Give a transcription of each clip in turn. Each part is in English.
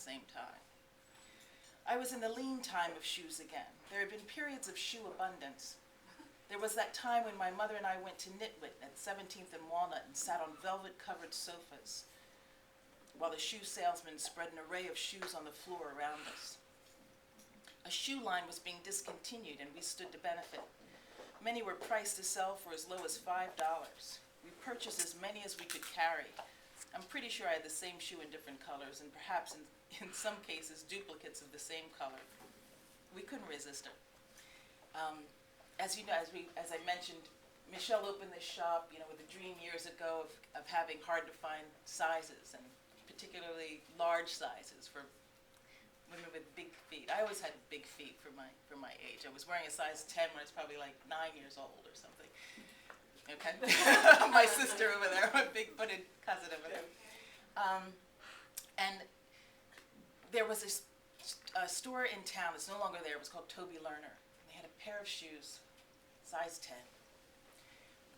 same time. I was in the lean time of shoes again. There had been periods of shoe abundance. There was that time when my mother and I went to Nitwit at 17th and Walnut and sat on velvet-covered sofas while the shoe salesman spread an array of shoes on the floor around us. A shoe line was being discontinued and we stood to benefit. Many were priced to sell for as low as $5. We purchased as many as we could carry. I'm pretty sure I had the same shoe in different colors and perhaps in some cases duplicates of the same color. We couldn't resist it. As you know, as I mentioned, Michelle opened this shop, with a dream years ago of having hard to find sizes, and particularly large sizes for women with big feet. I always had big feet for my age. I was wearing a size 10 when I was probably like 9 years old or something. Okay, my sister over there, my big-footed cousin over there. And there was a store in town that's no longer there. It was called Toby Lerner. They had a pair of shoes, size 10,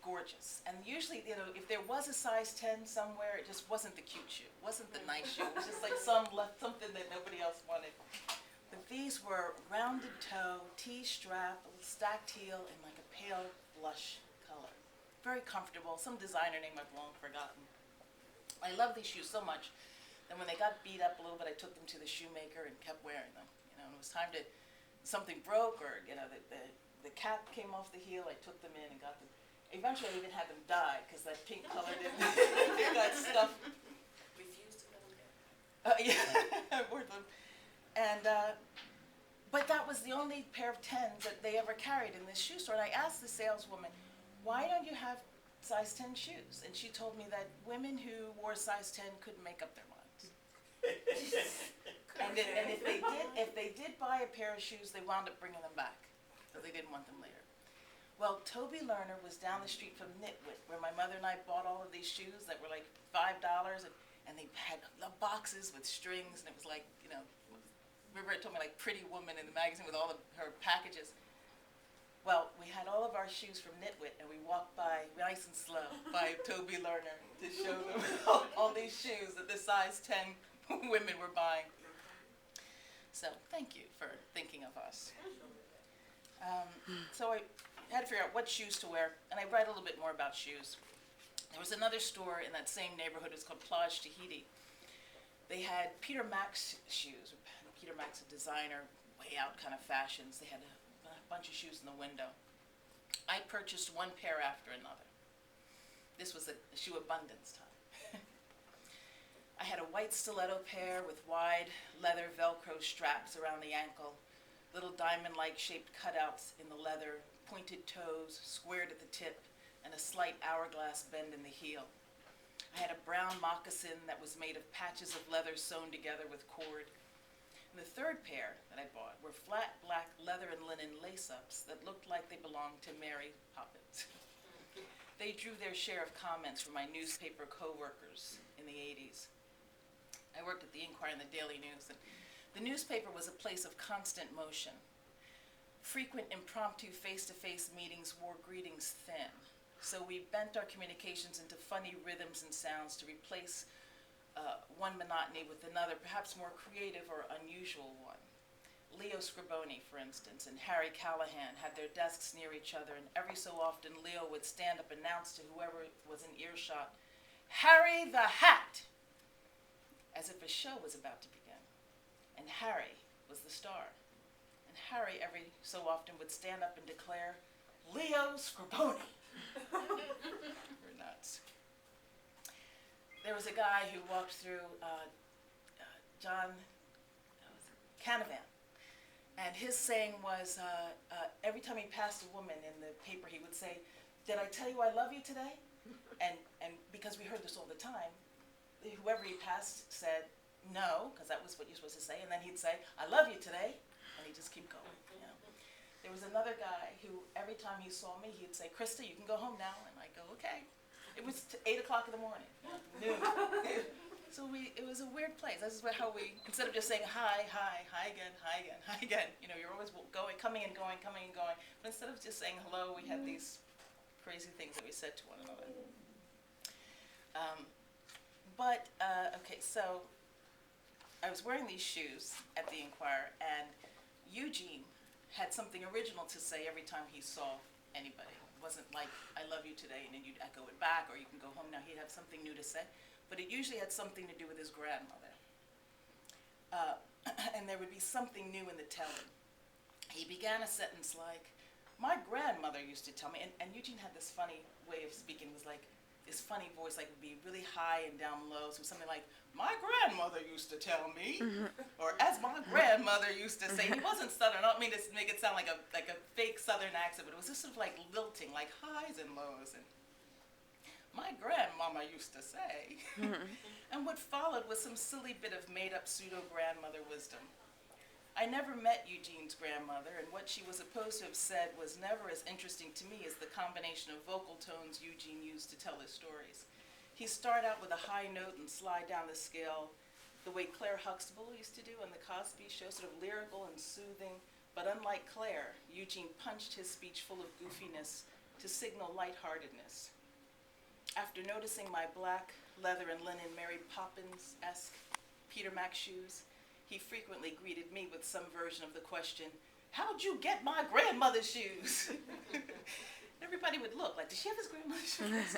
gorgeous. And usually, if there was a size 10 somewhere, it just wasn't the cute shoe, wasn't the nice shoe. It was just like something that nobody else wanted. But these were rounded toe, T-strap, a little stacked heel, and like a pale blush color. Very comfortable. Some designer name I've long forgotten. I love these shoes so much that when they got beat up a little bit, I took them to the shoemaker and kept wearing them. And it was time to, something broke or, the cap came off the heel, I took them in and got them. Eventually I even had them dyed because that pink color didn't, it got stuff. Refused to let them go. Yeah, I wore them. And, but that was the only pair of 10s that they ever carried in this shoe store. And I asked the saleswoman, why don't you have size 10 shoes? And she told me that women who wore size 10 couldn't make up their minds. and if they did buy a pair of shoes, they wound up bringing them back because they didn't want them later. Well, Toby Lerner was down the street from Nitwit, where my mother and I bought all of these shoes that were like $5, and they had boxes with strings, and it was like, remember it told me like Pretty Woman in the magazine with all of her packages. Well, we had all of our shoes from Nitwit, and we walked by, nice and slow, by Toby Lerner to show them all these shoes that the size 10 women were buying. So thank you for thinking of us. So I had to figure out what shoes to wear, and I read a little bit more about shoes. There was another store in that same neighborhood. It was called Plage Tahiti. They had Peter Max shoes. Peter Max, a designer, way out kind of fashions. They had a bunch of shoes in the window. I purchased one pair after another. This was a shoe abundance time. I had a white stiletto pair with wide leather Velcro straps around the ankle, little diamond-like shaped cutouts in the leather, pointed toes, squared at the tip, and a slight hourglass bend in the heel. I had a brown moccasin that was made of patches of leather sewn together with cord. And the third pair that I bought were flat black leather and linen lace-ups that looked like they belonged to Mary Poppins. They drew their share of comments from my newspaper co-workers in the 80s. I worked at the Inquirer and the Daily News, and the newspaper was a place of constant motion. Frequent impromptu face-to-face meetings wore greetings thin, so we bent our communications into funny rhythms and sounds to replace one monotony with another, perhaps more creative or unusual one. Leo Scriboni, for instance, and Harry Callahan had their desks near each other, and every so often Leo would stand up and announce to whoever was in earshot, "Harry the Hat!" as if a show was about to begin. And Harry was the star. And Harry every so often would stand up and declare, "Leo Scriboni." We're nuts. There was a guy who walked through John Canavan, and his saying was, every time he passed a woman in the paper, he would say, "Did I tell you I love you today?" And because we heard this all the time, whoever he passed said no, because that was what you're supposed to say, and then he'd say, "I love you today," and he'd just keep going. There was another guy who every time he saw me, he'd say, "Krista, you can go home now," and I'd go, "Okay." It was 8 o'clock in the morning, noon. So it was a weird place. This is how we, instead of just saying hi, hi, hi again, hi again, hi again, you're always going, coming and going, coming and going. But instead of just saying hello, we had these crazy things that we said to one another. Okay, so I was wearing these shoes at the Inquirer, and Eugene had something original to say every time he saw anybody. It wasn't like, I love you today, and then you'd echo it back, or you can go home now. He'd have something new to say. But it usually had something to do with his grandmother. And there would be something new in the telling. He began a sentence like, my grandmother used to tell me, and Eugene had this funny way of speaking. It was like this funny voice, like would be really high and down low. So something like, my grandmother used to tell me, or as my grandmother used to say. He wasn't Southern. I don't mean to make it sound like a fake Southern accent, but it was just sort of like lilting, like highs and lows. And my grandmama used to say. And what followed was some silly bit of made-up pseudo-grandmother wisdom. I never met Eugene's grandmother, and what she was supposed to have said was never as interesting to me as the combination of vocal tones Eugene used to tell his stories. He'd start out with a high note and slide down the scale, the way Claire Huxtable used to do on the Cosby Show, sort of lyrical and soothing. But unlike Claire, Eugene punched his speech full of goofiness to signal lightheartedness. After noticing my black leather and linen Mary Poppins-esque Peter Mac shoes, he frequently greeted me with some version of the question, how'd you get my grandmother's shoes? Everybody would look like, did she have his grandmother's shoes?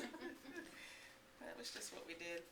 That was just what we did.